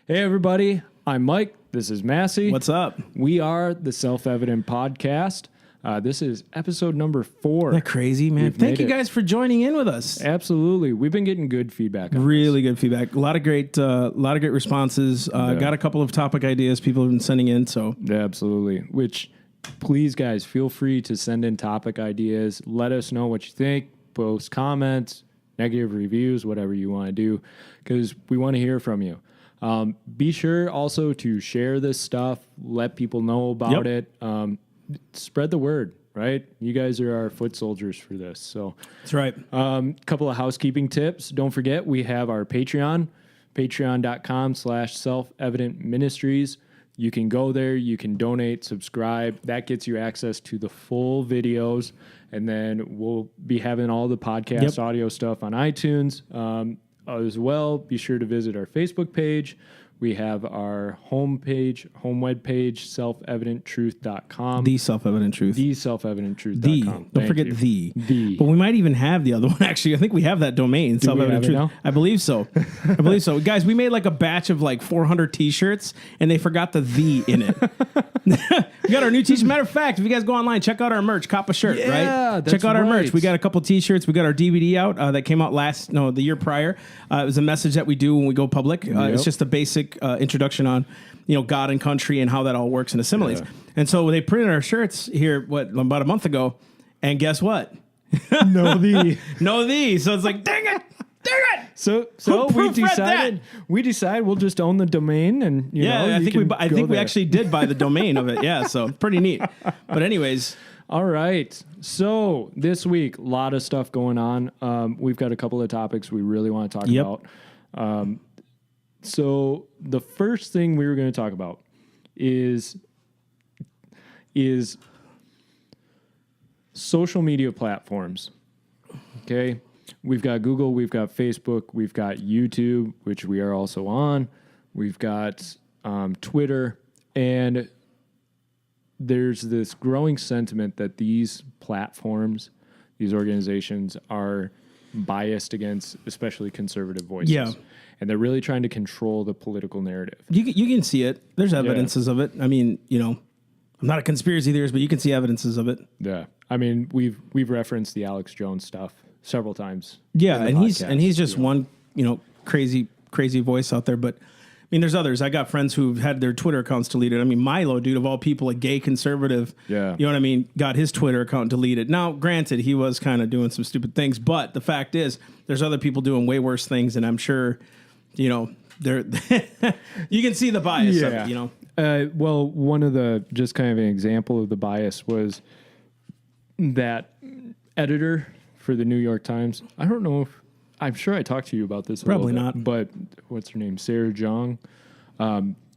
Hey, everybody. I'm Mike. This is Massey. What's up? We are the Self-Evident Podcast. This is episode number 4. Isn't that crazy, man? Thank you guys for joining in with us. Absolutely. We've been getting good feedback on Really good feedback. A lot of great responses. Got a couple of topic ideas people have been sending in. So Yeah, absolutely. Which, please, guys, feel free to send in topic ideas. Let us know what you think. Post comments, negative reviews, whatever you want to do, because we want to hear from you. Be sure also to share this stuff. Let people know about it. Spread the word, right? You guys are our foot soldiers for this. So that's right. Couple of housekeeping tips. Don't forget, we have our Patreon, patreon.com/self-evident ministries. You can go there, you can donate, subscribe. That gets you access to the full videos. And then we'll be having all the podcast audio stuff on iTunes as well. Be sure to visit our Facebook page. We have our home web page, selfevidenttruth.com. The Self-Evident Truth. The selfevidenttruth.com. Don't forget the. But we might even have the other one, actually. I think we have that domain, Self-Evident Truth. Now? I believe so. Guys, we made like a batch of like 400 t-shirts, and they forgot the in it. We got our new t-shirt. Matter of fact, if you guys go online, check out our merch, cop a shirt, right? Check out our merch. We got a couple t-shirts. We got our DVD out that came out the year prior. It was a message that we do when we go public. It's just a basic introduction on, God and country and how that all works and assimilates. Yeah. And so they printed our shirts here, about a month ago, and guess what? No the. So it's like, dang it. So we decided we'll just own the domain, and I think we actually did buy the domain of it. Yeah, so pretty neat. But anyways, all right. So this week, a lot of stuff going on. We've got a couple of topics we really want to talk about. So the first thing we were going to talk about is social media platforms. Okay. We've got Google, we've got Facebook, we've got YouTube, which we are also on. We've got Twitter, and there's this growing sentiment that these platforms, these organizations are biased against especially conservative voices. Yeah. And they're really trying to control the political narrative. You can see it. There's evidences of it. I mean, I'm not a conspiracy theorist, but you can see evidences of it. Yeah. I mean, we've referenced the Alex Jones stuff several times. Yeah, and he's just one, crazy voice out there. But I mean, there's others. I got friends who've had their Twitter accounts deleted. I mean, Milo, dude, of all people, a gay conservative, you know what I mean, got his Twitter account deleted. Now, granted, he was kind of doing some stupid things, but the fact is, there's other people doing way worse things, and I'm sure, they're you can see the bias of it, well, one of the, just kind of an example of the bias was that editor for the New York Times. I don't know if, I'm sure I talked to you about this. Probably not. But what's her name? Sarah Jong.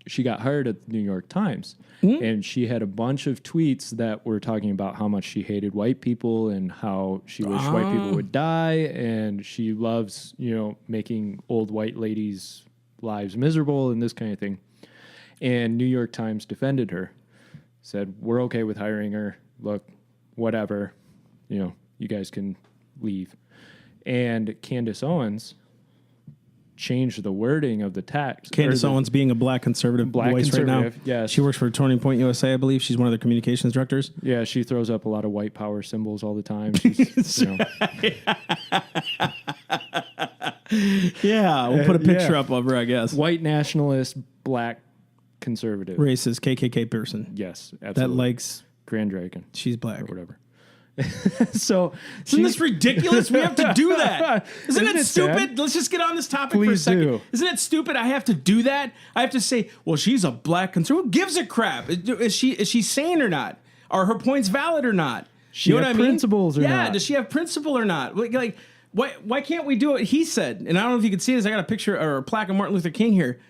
She got hired at the New York Times, and she had a bunch of tweets that were talking about how much she hated white people and how she wished white people would die, and she loves, making old white ladies' lives miserable and this kind of thing. And New York Times defended her, said, we're okay with hiring her. Look, whatever, you guys can leave. And Candace Owens changed the wording of the text. Candace Owens being a black conservative voice right now. Yes. She works for Turning Point USA, I believe. She's one of their communications directors. Yeah, she throws up a lot of white power symbols all the time. Yeah, we'll put a picture up of her, I guess. White nationalist, black conservative. Racist, KKK person. Yes, absolutely. That likes Grand Dragon. She's black. Or whatever. So isn't this ridiculous? We have to do that. Isn't it stupid? Sad? Let's just get on this topic for a second. Do. Isn't it stupid? I have to do that. I have to say, well, she's a black conservative. Who gives a crap? Is she sane or not? Are her points valid or not? She have principles or not? Yeah, does she have principle or not? Like, why can't we do what he said? And I don't know if you can see this. I got a picture or a plaque of Martin Luther King here.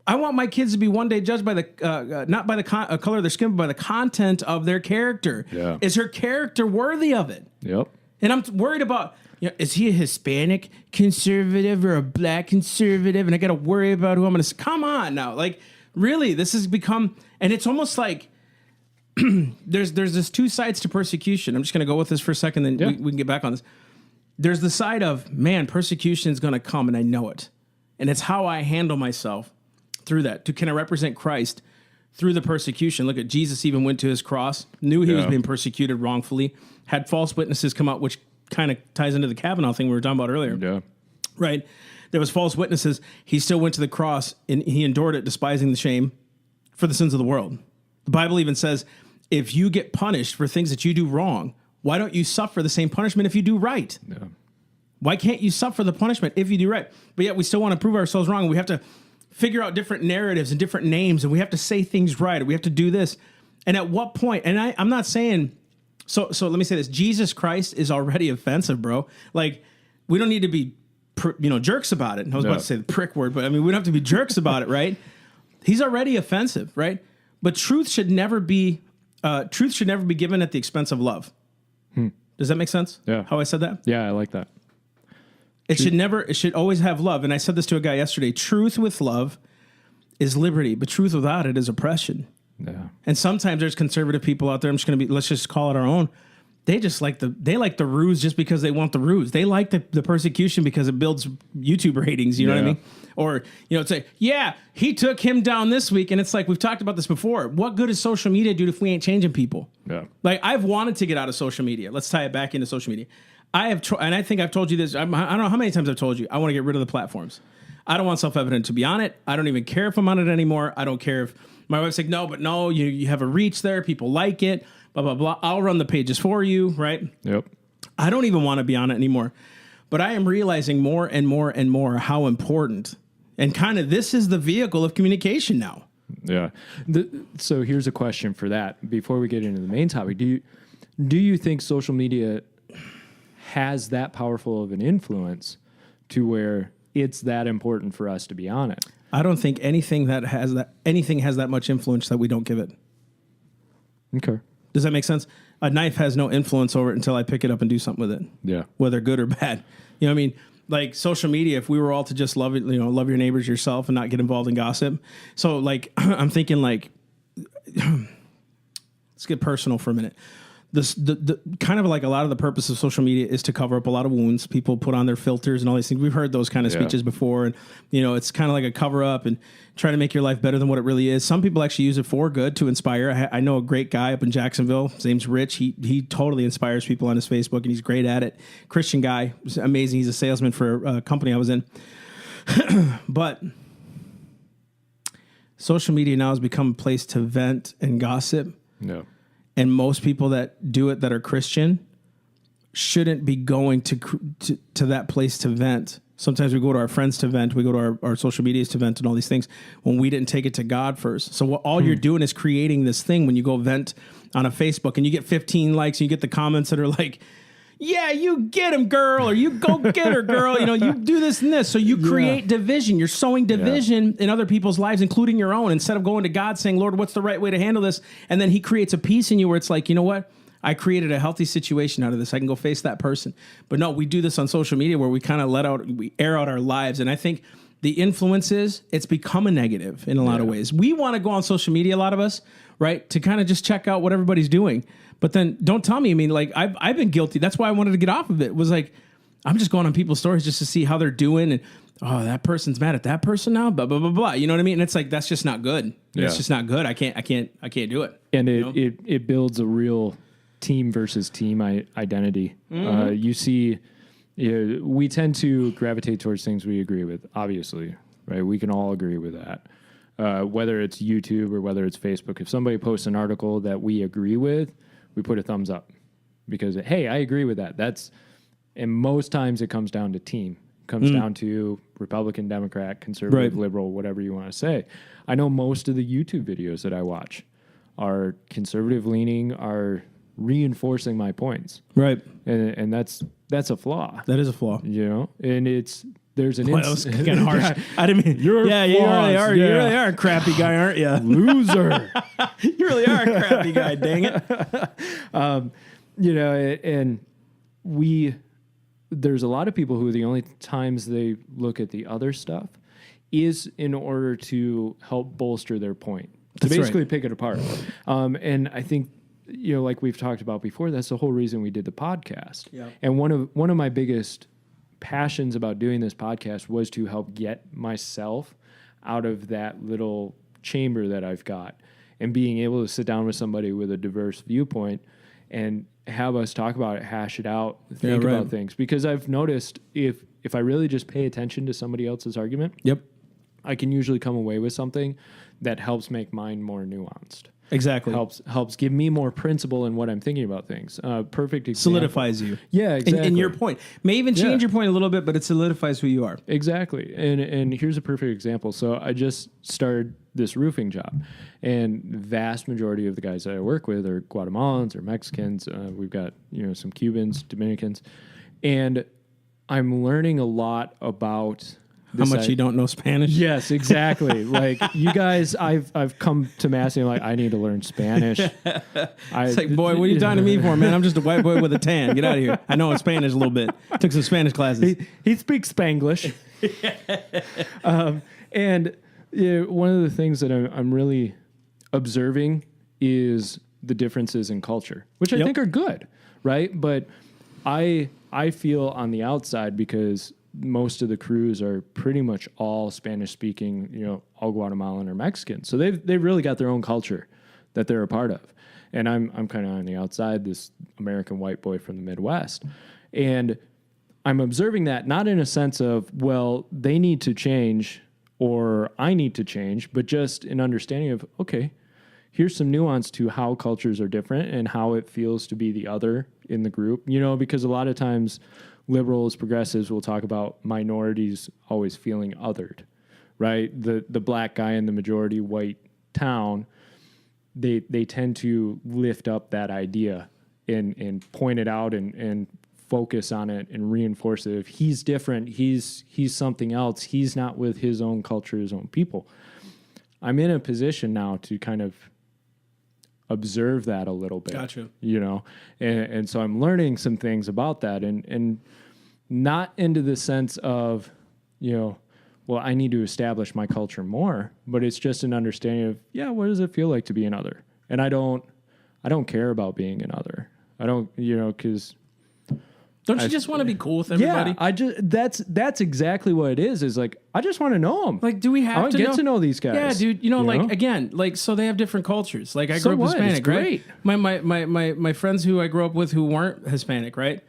I want my kids to be one day judged by the not by the color of their skin, but by the content of their character. Yeah. Is her character worthy of it? Yep. And I'm worried about, is he a Hispanic conservative or a black conservative? And I got to worry about who I'm going to. Come on now, like really, this has become, and it's almost like there's this two sides to persecution. I'm just going to go with this for a second, then we can get back on this. There's the side of, man, persecution is going to come, and I know it, and it's how I handle myself. through that? Can I represent Christ through the persecution? Look at Jesus even went to his cross, knew he was being persecuted wrongfully, had false witnesses come out, which kind of ties into the Kavanaugh thing we were talking about earlier. Yeah. Right? There was false witnesses. He still went to the cross and he endured it, despising the shame for the sins of the world. The Bible even says, if you get punished for things that you do wrong, why don't you suffer the same punishment if you do right? Yeah. Why can't you suffer the punishment if you do right? But yet we still want to prove ourselves wrong. We have to figure out different narratives and different names, and we have to say things right, and we have to do this. And at what point, and I'm not saying, so let me say this, Jesus Christ is already offensive, bro. Like, we don't need to be, jerks about it. I was about to say the prick word, but I mean, we don't have to be jerks about it, right? He's already offensive, right? But truth should never be given at the expense of love. Does that make sense? Yeah. How I said that? Yeah, I like that. It should always have love. And I said this to a guy yesterday. Truth with love is liberty, but truth without it is oppression. Yeah. And sometimes there's conservative people out there, let's just call it our own. They just like the ruse just because they want the ruse. They like the persecution because it builds YouTube ratings, you know what I mean? Or, it's like, yeah, he took him down this week. And it's like, we've talked about this before. What good is social media, dude, if we ain't changing people? Yeah. Like, I've wanted to get out of social media. Let's tie it back into social media. And I think I've told you this. I don't know how many times I've told you. I want to get rid of the platforms. I don't want self-evident to be on it. I don't even care if I'm on it anymore. I don't care if my wife's like, no, you have a reach there. People like it, blah, blah, blah. I'll run the pages for you, right? Yep. I don't even want to be on it anymore. But I am realizing more and more and more how important, and kind of this is the vehicle of communication now. Yeah. So here's a question for that. Before we get into the main topic, do you think social media has that powerful of an influence to where it's that important for us to be on it? I don't think anything has that much influence that we don't give it. Okay. Does that make sense? A knife has no influence over it until I pick it up and do something with it. Yeah. Whether good or bad. You know what I mean? Like social media, if we were all to just love it, love your neighbors yourself and not get involved in gossip. So like, I'm thinking like, let's get personal for a minute. The kind of like a lot of the purpose of social media is to cover up a lot of wounds. People put on their filters and all these things. We've heard those kind of speeches before. And, it's kind of like a cover up and try to make your life better than what it really is. Some people actually use it for good to inspire. I know a great guy up in Jacksonville. His name's Rich. He totally inspires people on his Facebook and he's great at it. Christian guy. He's amazing. He's a salesman for a company I was in. But social media now has become a place to vent and gossip. No. And most people that do it that are Christian shouldn't be going to that place to vent. Sometimes we go to our friends to vent. We go to our social medias to vent and all these things when we didn't take it to God first. So all you're doing is creating this thing when you go vent on a Facebook and you get 15 likes and you get the comments that are like, yeah, you get him, girl, or you go get her, girl. You do this and this. So you create division. You're sowing division in other people's lives, including your own, instead of going to God saying, Lord, what's the right way to handle this? And then he creates a peace in you where it's like, you know what? I created a healthy situation out of this. I can go face that person. But no, we do this on social media where we kind of we air out our lives. And I think the influence it's become a negative in a lot of ways. We want to go on social media, a lot of us, right, to kind of just check out what everybody's doing. But then don't tell me, like I've been guilty. That's why I wanted to get off of it. It was like, I'm just going on people's stories just to see how they're doing. And, oh, that person's mad at that person now, blah, blah, blah, blah. You know what I mean? And it's like, that's just not good. Yeah. It's just not good. I can't do it. And it builds a real team versus team identity. Mm-hmm. You see, we tend to gravitate towards things we agree with, obviously, right? We can all agree with that. Whether it's YouTube or whether it's Facebook, if somebody posts an article that we agree with, we put a thumbs up because, hey, I agree with that. And most times it comes down to team. It comes down to Republican, Democrat, conservative, liberal, whatever you want to say. I know most of the YouTube videos that I watch are conservative leaning, are reinforcing my points. Right. And that's a flaw. That is a flaw. And there's an that was kind of harsh. I didn't mean you really are. You really are a crappy guy, aren't you? Loser. You really are a crappy guy, dang it. And there's a lot of people who the only times they look at the other stuff is in order to help bolster their point. To basically pick it apart. And I think, like we've talked about before, that's the whole reason we did the podcast. Yeah. And one of my biggest passions about doing this podcast was to help get myself out of that little chamber that I've got, and being able to sit down with somebody with a diverse viewpoint and have us talk about it, hash it out, think about things. Because I've noticed if I really just pay attention to somebody else's argument, I can usually come away with something that helps make mine more nuanced. Exactly. Helps give me more principle in what I'm thinking about things. Perfect example. Solidifies you. Yeah, exactly. In your point. May even change your point a little bit, but it solidifies who you are. Exactly. And here's a perfect example. So I just started this roofing job, and the vast majority of the guys that I work with are Guatemalans or Mexicans. We've got, some Cubans, Dominicans, and I'm learning a lot about how much you don't know Spanish. Yes, exactly. Like you guys, I've come to Massey and I need to learn Spanish. It's like, boy, what are you talking to me for, man? I'm just a white boy with a tan. Get out of here. I know Spanish a little bit. Took some Spanish classes. He speaks Spanglish. And one of the things that I'm really observing is the differences in culture, which I think are good, right? But I feel on the outside, because most of the crews are pretty much all Spanish speaking, all Guatemalan or Mexican. So they've really got their own culture that they're a part of. And I'm kind of on the outside, this American white boy from the Midwest. And I'm observing that not in a sense of, well, they need to change or I need to change, but just an understanding of, okay, here's some nuance to how cultures are different and how it feels to be the other in the group, because a lot of times liberals, progressives will talk about minorities always feeling othered, right? The black guy in the majority white town, they tend to lift up that idea and point it out and focus on it and reinforce it. If he's different, he's something else. He's not with his own culture, his own people. I'm in a position now to kind of observe that a little bit. Gotcha. And so I'm learning some things about that and not into the sense of, well, I need to establish my culture more, but it's just an understanding of, what does it feel like to be another? And I don't care about being another. I don't, because don't you just want to be cool with everybody? Yeah, that's exactly what it is like, I just want to know them. Like, do we have to get to know these guys? Yeah, dude, again, so they have different cultures. Like I grew up Hispanic, right? My friends who I grew up with who weren't Hispanic, right?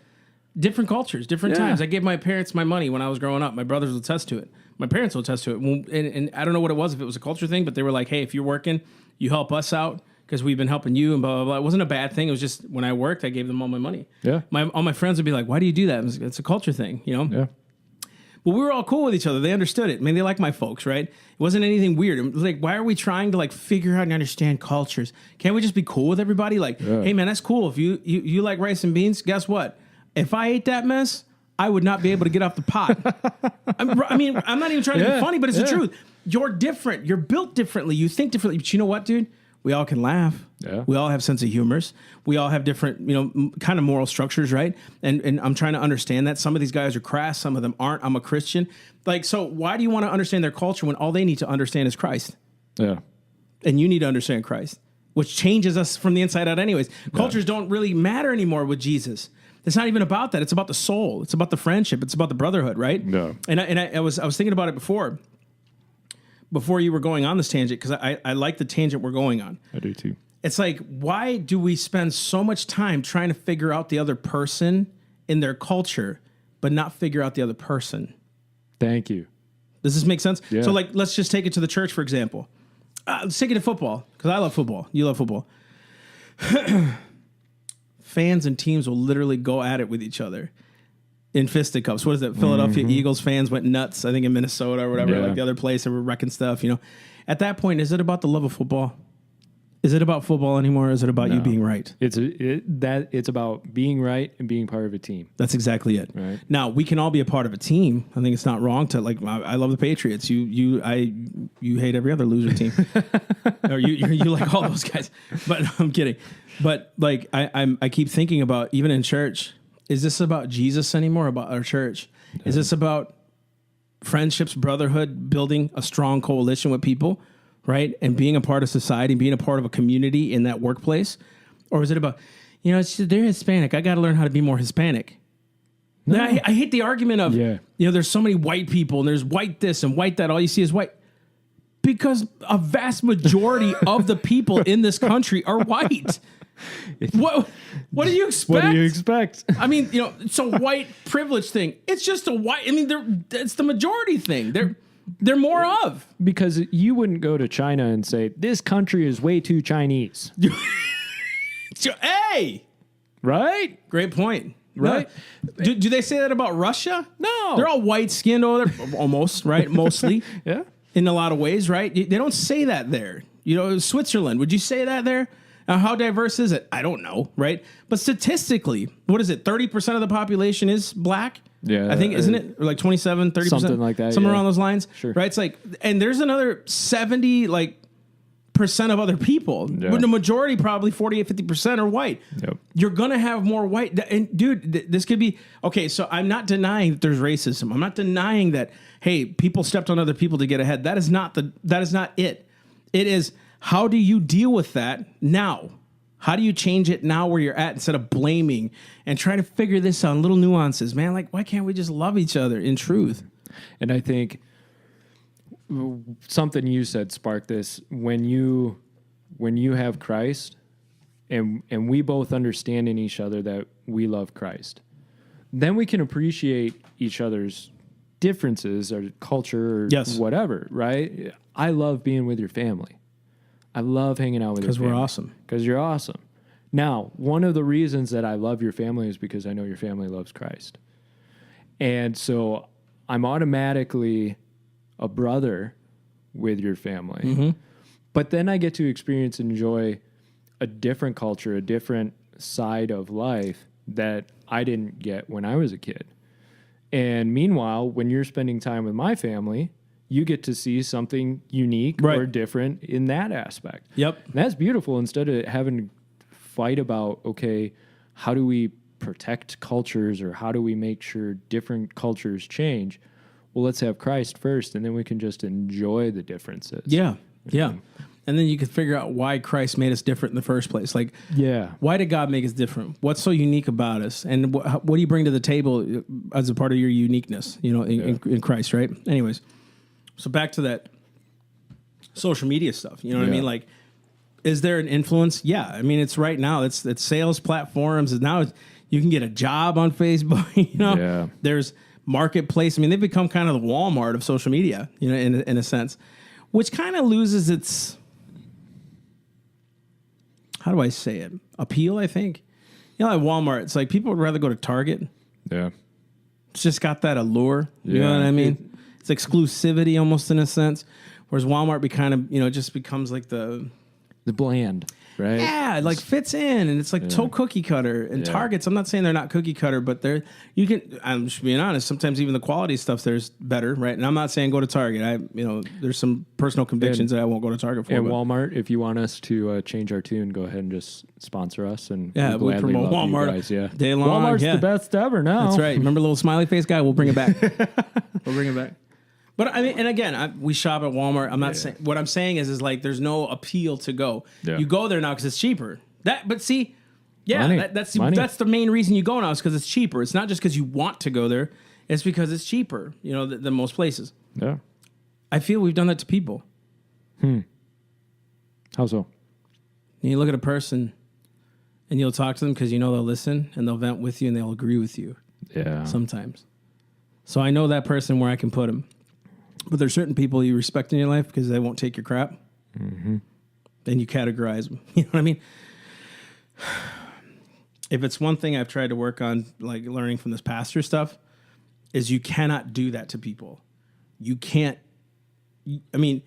Different cultures, different times. I gave my parents my money when I was growing up. My brothers will attest to it. My parents will attest to it. And I don't know what it was, if it was a culture thing, but they were like, hey, if you're working, you help us out because we've been helping you and blah, blah, blah. It wasn't a bad thing. It was just when I worked, I gave them all my money. Yeah. All my friends would be like, why do you do that? It's a culture thing, Yeah. But we were all cool with each other. They understood it. I mean, they like my folks, right? It wasn't anything weird. It was like, why are we trying to figure out and understand cultures? Can't we just be cool with everybody? Like, hey man, that's cool. If you like rice and beans, guess what? If I ate that mess, I would not be able to get off the pot. I'm not even trying to be funny, but it's the truth. You're different. You're built differently. You think differently. But you know what, dude? We all can laugh. Yeah. We all have sense of humors. We all have different, kind of moral structures, right? And I'm trying to understand that. Some of these guys are crass. Some of them aren't. I'm a Christian. So why do you want to understand their culture when all they need to understand is Christ? Yeah. And you need to understand Christ, which changes us from the inside out anyways. Cultures don't really matter anymore with Jesus. It's not even about that. It's about the soul. It's about the friendship. It's about the brotherhood, right? No. And I was thinking about it before you were going on this tangent, because I like the tangent we're going on. I do too. It's like, why do we spend so much time trying to figure out the other person in their culture, but not figure out the other person? Thank you. Does this make sense? Yeah. So let's just take it to the church, for example. Let's take it to football, because I love football. You love football. Fans and teams will literally go at it with each other in fisticuffs. What is it? Philadelphia Eagles fans went nuts, I think, in Minnesota or whatever, like the other place. They were wrecking stuff, At that point, is it about the love of football? Is it about football anymore, or is it about you being right? It's about being right and being part of a team. That's exactly it. Right. Now, we can all be a part of a team. I think it's not wrong to, I love the Patriots. You hate every other loser team. Or you like all those guys. But I'm kidding. But I keep thinking about, even in church, is this about Jesus anymore, about our church? No. Is this about friendships, brotherhood, building a strong coalition with people, right? And being a part of society, being a part of a community in that workplace? Or is it about, they're Hispanic, I got to learn how to be more Hispanic? No. I hate the argument of, there's so many white people and there's white this and white that. All you see is white. Because a vast majority of the people in this country are white. What do you expect? What do you expect? I mean, it's a white privilege thing. It's just a white. I mean, it's the majority thing. They're more of. Because you wouldn't go to China and say, this country is way too Chinese. Hey! Right? Great point. Right? No. Do they say that about Russia? No. They're all white-skinned over there. Almost, right? Mostly. Yeah. In a lot of ways, right? They don't say that there. Switzerland, would you say that there? How diverse is it? I don't know, right? But statistically, what is it? 30% of the population is black? Yeah. I think, isn't it? Or like 27, 30%? Something like that. Somewhere around those lines. Sure. Right? It's like, and there's another 70, percent of other people. Yeah. When the majority, probably 48, 50% are white. Yep. You're going to have more white. And dude, this could be, okay, so I'm not denying that there's racism. I'm not denying that, hey, people stepped on other people to get ahead. That is not it. It is, how do you deal with that now? How do you change it now where you're at instead of blaming and try to figure this out, little nuances, man? Like, why can't we just love each other in truth? And I think something you said sparked this. When you have Christ and we both understand in each other that we love Christ, then we can appreciate each other's differences or culture or whatever, right? I love being with your family. I love hanging out with your family. Because we're awesome. Because you're awesome. Now, one of the reasons that I love your family is because I know your family loves Christ. And so I'm automatically a brother with your family. Mm-hmm. But then I get to experience and enjoy a different culture, a different side of life that I didn't get when I was a kid. And meanwhile, when you're spending time with my family, you get to see something unique or different in that aspect. Yep. And that's beautiful. Instead of having to fight about, okay, how do we protect cultures or how do we make sure different cultures change? Well, let's have Christ first, and then we can just enjoy the differences. Yeah, yeah. And then you can figure out why Christ made us different in the first place. Like, why did God make us different? What's so unique about us? And what do you bring to the table as a part of your uniqueness, in Christ, right? Anyways. So back to that social media stuff. You know what I mean? Like, is there an influence? Yeah. I mean, it's right now. It's sales platforms. And now you can get a job on Facebook. There's marketplace. I mean, they've become kind of the Walmart of social media. In a sense, which kind of loses its, how do I say it? Appeal. I think. Like Walmart. It's like people would rather go to Target. Yeah. It's just got that allure. You know what I mean? It's exclusivity almost in a sense, whereas Walmart just becomes like the bland, right? Yeah, like fits in, and it's like so cookie cutter. And Targets, I'm not saying they're not cookie cutter, but I'm just being honest. Sometimes even the quality stuff there's better, right? And I'm not saying go to Target. There's some personal convictions that I won't go to Target for. And Walmart, if you want us to change our tune, go ahead and just sponsor us, and we promote Walmart guys, day long. Walmart's the best ever now. That's right. Remember the little smiley face guy? We'll bring it back. We'll bring it back. But I mean, and again, we shop at Walmart. I'm not saying, what I'm saying is like there's no appeal to go. Yeah. You go there now because it's cheaper. That's the main reason you go now is because it's cheaper. It's not just because you want to go there. It's because it's cheaper, than most places. Yeah. I feel we've done that to people. How so? You look at a person and you'll talk to them because they'll listen and they'll vent with you and they'll agree with you. Yeah. Sometimes. So I know that person where I can put them. But there's certain people you respect in your life because they won't take your crap. Mm-hmm. Then you categorize them. You know what I mean? If it's one thing I've tried to work on, like learning from this pastor stuff, is you cannot do that to people. You can't. I mean,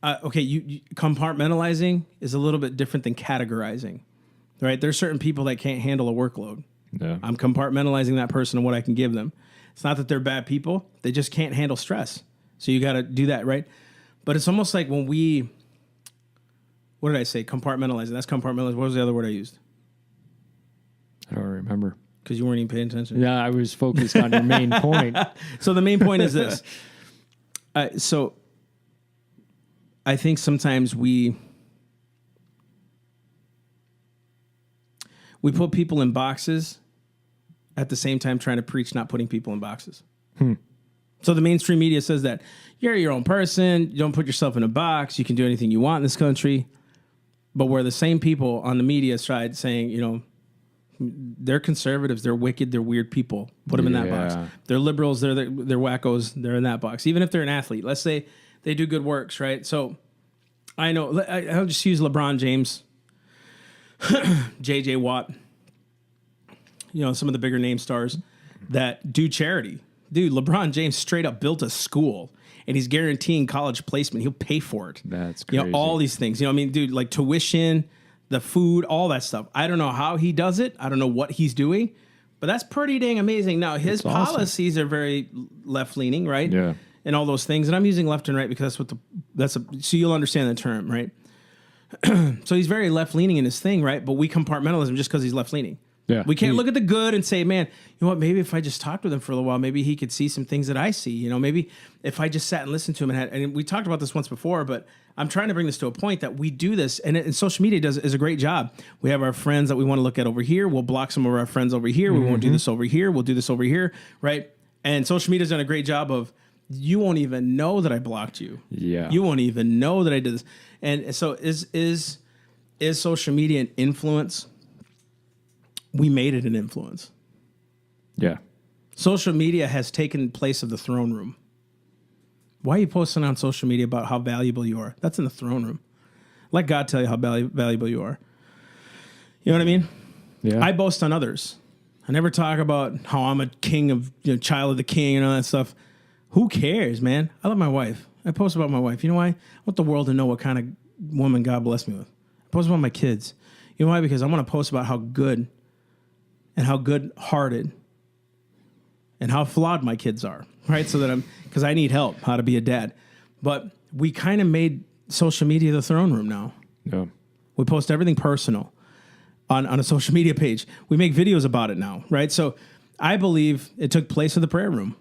you compartmentalizing is a little bit different than categorizing, right? There's certain people that can't handle a workload. Yeah. I'm compartmentalizing that person and what I can give them. It's not that they're bad people. They just can't handle stress. So you got to do that, right? But it's almost like when what did I say? Compartmentalizing. That's compartmentalizing. What was the other word I used? I don't remember. Because you weren't even paying attention. Yeah, I was focused on your main point. So the main point is this. So I think sometimes we put people in boxes at the same time trying to preach not putting people in boxes. So the mainstream media says that you're your own person. You don't put yourself in a box. You can do anything you want in this country. But we're the same people on the media side saying, you know, they're conservatives, they're wicked, they're weird people. Put them in that box. They're liberals, they're wackos, they're in that box. Even if they're an athlete, let's say they do good works, right? So I know, I'll just use LeBron James, J.J. Watt, you know, some of the bigger name stars that do charity. Dude, LeBron James straight up built a school and he's guaranteeing college placement. He'll pay for it. That's crazy. You know, all these things. You know what I mean? Dude, like tuition, the food, all that stuff. I don't know how he does it. I don't know what he's doing, but that's pretty dang amazing. Now, his policies are very left-leaning, right? Yeah. And all those things. And I'm using left and right because so you'll understand the term, right? So he's very left-leaning in his thing, right? But we compartmentalize him just because he's left-leaning. Yeah. We can't look at the good and say, man, you know what, maybe if I just talked with him for a little while, maybe he could see some things that I see. You know, maybe if I just sat and listened to him and we talked about this once before, but I'm trying to bring this to a point that we do this, and social media is a great job. We have our friends that we want to look at over here. We'll block some of our friends over here. We won't do this over here. We'll do this over here, right? And social media's done a great job of, you won't even know that I blocked you. Yeah. You won't even know that I did this. And so is social media an influence? We made it an influence. Yeah. Social media has taken place of the throne room. Why are you posting on social media about how valuable you are? That's in the throne room. Let God tell you how valuable you are. You know what I mean? Yeah. I boast on others. I never talk about how I'm a king of, you know, child of the king and all that stuff. Who cares, man? I love my wife. I post about my wife. You know why? I want the world to know what kind of woman God blessed me with. I post about my kids. You know why? Because I want to post about how good and how good-hearted and how flawed my kids are, right? So that because I need help how to be a dad. But we kind of made social media the throne room now. Yeah. We post everything personal on a social media page. We make videos about it now, right? So I believe it took place in the prayer room.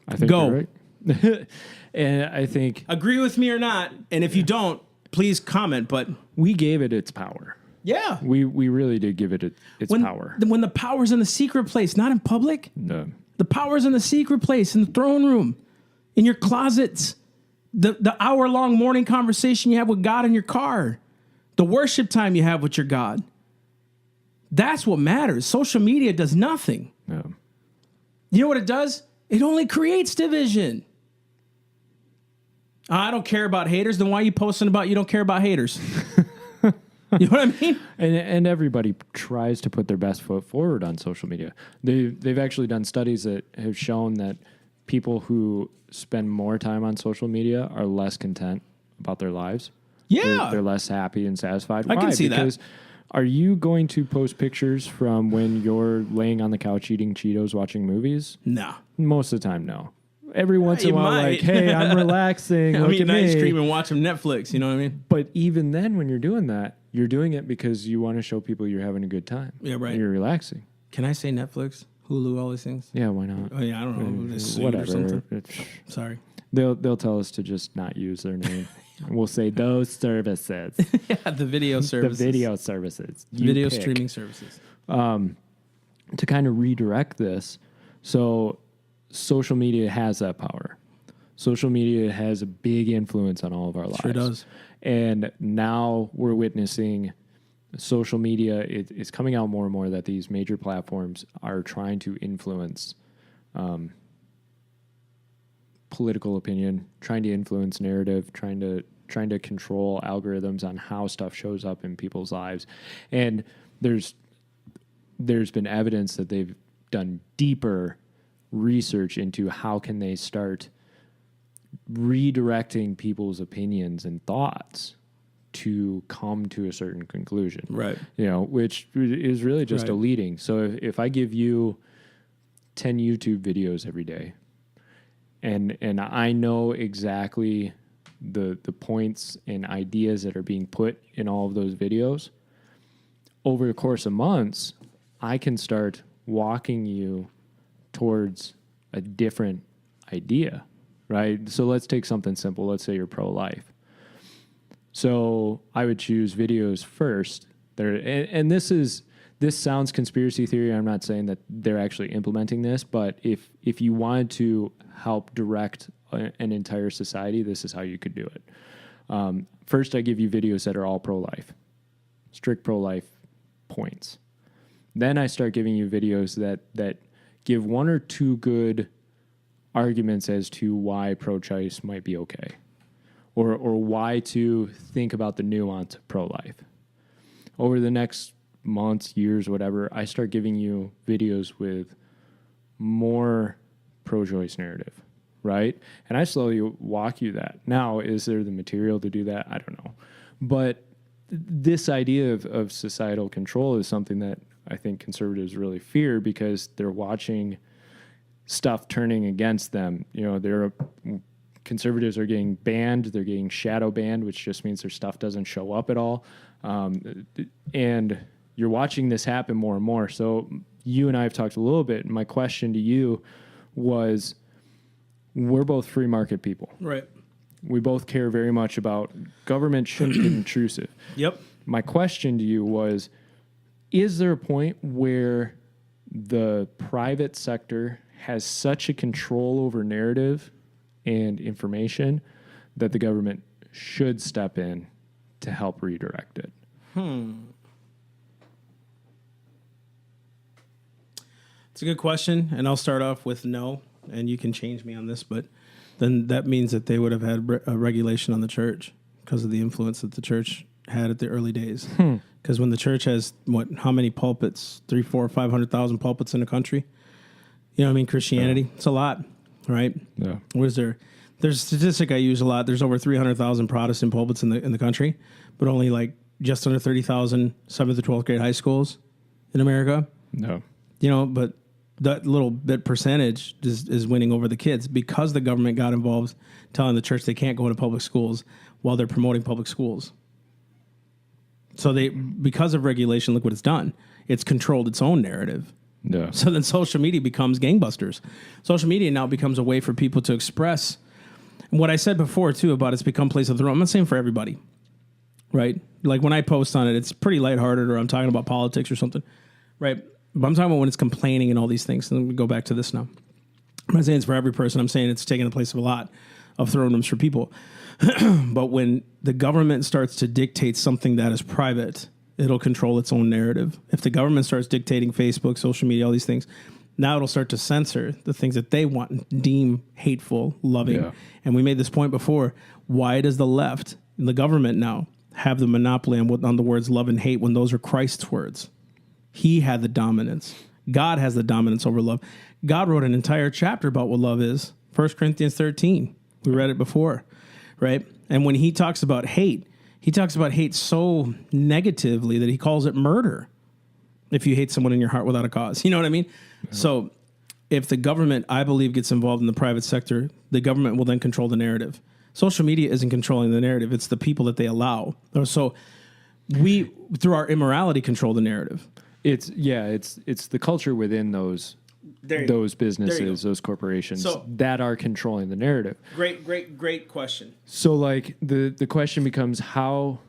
I think you're right. And I think... Agree with me or not, and if you don't, please comment, but... We gave it its power. Yeah. We really did give it its power. When the power's in the secret place, not in public. No. The power's in the secret place, in the throne room, in your closets, the hour-long morning conversation you have with God in your car, the worship time you have with your God. That's what matters. Social media does nothing. No. You know what it does? It only creates division. I don't care about haters. Then why are you posting about you don't care about haters? You know what I mean? And everybody tries to put their best foot forward on social media. They've actually done studies that have shown that people who spend more time on social media are less content about their lives. Yeah. They're less happy and satisfied. I can see that. Because are you going to post pictures from when you're laying on the couch eating Cheetos watching movies? No. Most of the time, no. Every once in a while, might. like, hey, I'm relaxing. I'm look eating at me. ice cream and watching Netflix. You know what I mean? But even then, when you're doing that, you're doing it because you want to show people you're having a good time. Yeah, right. And you're relaxing. Can I say Netflix, Hulu, all these things? Yeah, why not? Oh yeah, I don't know. Whatever. Or something. Sorry. They'll tell us to just not use their name. We'll say those services. Yeah, the video services. The video services. Video streaming services. To kind of redirect this, so social media has that power. Social media has a big influence on all of our lives. Sure does. And now we're witnessing social media. It's coming out more and more that these major platforms are trying to influence political opinion, trying to influence narrative, trying to control algorithms on how stuff shows up in people's lives. And there's been evidence that they've done deeper research into how can they start redirecting people's opinions and thoughts to come to a certain conclusion. Right. You know, which is really just a leading. So if I give you 10 YouTube videos every day and I know exactly the points and ideas that are being put in all of those videos, over the course of months, I can start walking you towards a different idea, right? So let's take something simple. Let's say you're pro-life. So I would choose videos first. And this is this sounds conspiracy theory. I'm not saying that they're actually implementing this, but if you wanted to help direct an entire society, this is how you could do it. First, I give you videos that are all pro-life, strict pro-life points. Then I start giving you videos that give one or two good arguments as to why pro-choice might be okay, or why to think about the nuance of pro-life. Over the next months, years, whatever, I start giving you videos with more pro-choice narrative, right? And I slowly walk you that. Now, is there the material to do that? I don't know. But this idea of societal control is something that I think conservatives really fear, because they're watching stuff turning against them. Conservatives are getting banned. They're getting shadow banned, which just means their stuff doesn't show up at all. And you're watching this happen more and more. So you and I have talked a little bit. And my question to you was, we're both free market people. Right. We both care very much about government shouldn't get intrusive. Yep. My question to you was, is there a point where the private sector has such a control over narrative and information that the government should step in to help redirect it? It's a good question, and I'll start off with no, and you can change me on this, but then that means that they would have had a regulation on the church because of the influence that the church had at the early days. Because when the church has, how many pulpits? 300,000, 400,000, 500,000 pulpits in the country? You know what I mean? Christianity, It's a lot, right? Yeah. What is there? There's a statistic I use a lot. There's over 300,000 Protestant pulpits in the country, but only like just under 30,000 7th to 12th grade high schools in America. No. But that little bit percentage is winning over the kids because the government got involved telling the church they can't go into public schools while they're promoting public schools. So because of regulation, look what it's done. It's controlled its own narrative. Yeah. So then social media becomes gangbusters. Social media now becomes a way for people to express what I said before, too, about it's become place of the throne. I'm not saying for everybody, right? Like when I post on it, it's pretty lighthearted, or I'm talking about politics or something, right? But I'm talking about when it's complaining and all these things. And let me go back to this now. I'm not saying it's for every person. I'm saying it's taking the place of a lot of throne rooms for people. But when the government starts to dictate something that is private, it'll control its own narrative. If the government starts dictating Facebook, social media, all these things, now it'll start to censor the things that they want and deem hateful, loving. Yeah. And we made this point before. Why does the left and the government now have the monopoly on the words love and hate when those are Christ's words? He had the dominance. God has the dominance over love. God wrote an entire chapter about what love is. 1 Corinthians 13. We read it before, right? And when he talks about hate, he talks about hate so negatively that he calls it murder if you hate someone in your heart without a cause. You know what I mean? Yeah. So if the government, I believe, gets involved in the private sector, the government will then control the narrative. Social media isn't controlling the narrative. It's the people that they allow. So we, through our immorality, control the narrative. It's the culture within those businesses, those corporations that are controlling the narrative. Great question. So like the question becomes how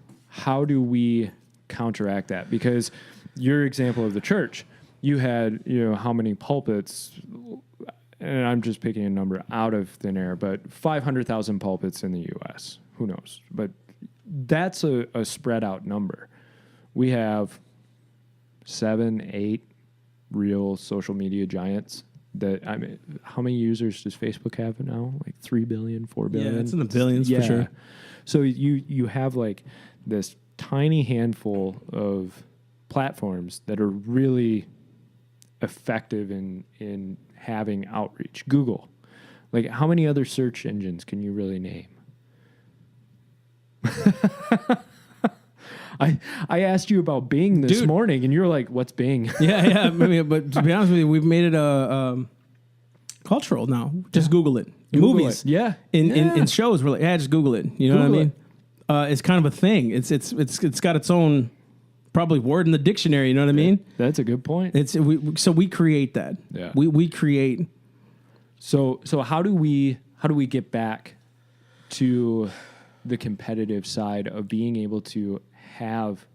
do we counteract that? Because your example of the church, you had, how many pulpits, and I'm just picking a number out of thin air, but 500,000 pulpits in the U.S. Who knows? But that's a spread out number. We have 7, 8 real social media giants how many users does Facebook have now? Like 3 billion, 4 billion? Yeah, it's in the billions for sure. So you have like this tiny handful of platforms that are really effective in having outreach. Google. Like how many other search engines can you really name? I asked you about Bing this morning, and you're like, "What's Bing?" Yeah. I mean, but to be honest with you, we've made it a cultural now. Just Google it. Google Movies, it. Yeah. In shows, we're like, just Google it. You know Google what I mean? It's kind of a thing. It's got its own probably word in the dictionary. You know what I mean? That's a good point. So we create that. Yeah. We create. So how do we get back to the competitive side of being able to have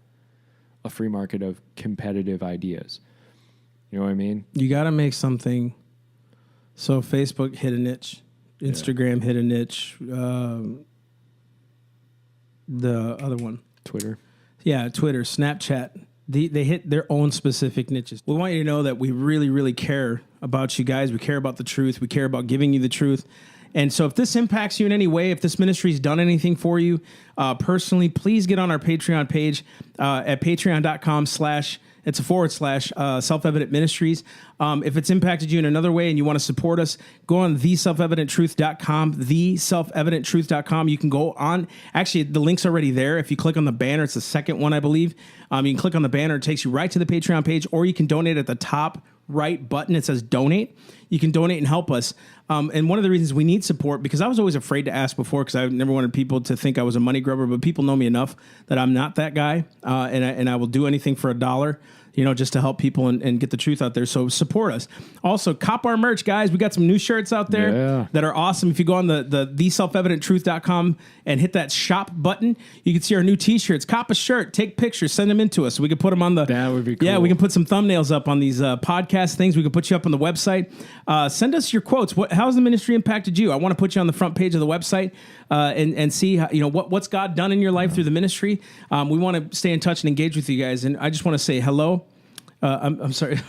a free market of competitive ideas. You know what I mean? You got to make something. So Facebook hit a niche. Instagram hit a niche. The other one. Twitter. Yeah, Twitter, Snapchat. They hit their own specific niches. We want you to know that we really, really care about you guys. We care about the truth. We care about giving you the truth. And so if this impacts you in any way, if this ministry's done anything for you personally, please get on our Patreon page at patreon.com/ it's a / Self-Evident Ministries. If it's impacted you in another way and you want to support us, go on theselfevidenttruth.com, theselfevidenttruth.com. You can go on. Actually, the link's already there. If you click on the banner, it's the second one, I believe. You can click on the banner. It takes you right to the Patreon page, or you can donate at the top right button. It says donate. You can donate and help us. And one of the reasons we need support, because I was always afraid to ask before, because I never wanted people to think I was a money grubber, but people know me enough that I'm not that guy. And I will do anything for $1, just to help people and get the truth out there. So support us. Also, cop our merch, guys. We got some new shirts out there that are awesome. If you go on the theselfevidenttruth.com and hit that shop button, you can see our new t-shirts. Cop a shirt, take pictures, send them in to us so we can put them on the... That would be cool. Yeah, we can put some thumbnails up on these podcast things. We can put you up on the website. Send us your quotes. How's the ministry impacted you? I want to put you on the front page of the website and see how, what's God done in your life through the ministry. We want to stay in touch and engage with you guys. And I just want to say hello. I'm sorry.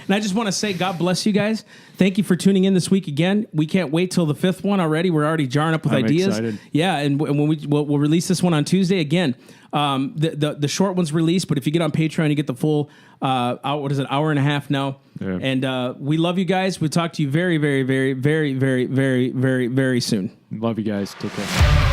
And I just want to say God bless you guys. Thank you for tuning in this week again. We can't wait till the 5th one already. We're already jarring up with ideas. Excited. Yeah, and when we'll release this one on Tuesday again. The short one's released, but if you get on Patreon, you get the full hour and a half now. Yeah. And we love you guys. We'll talk to you very, very, very, very, very, very, very, very soon. Love you guys. Take care.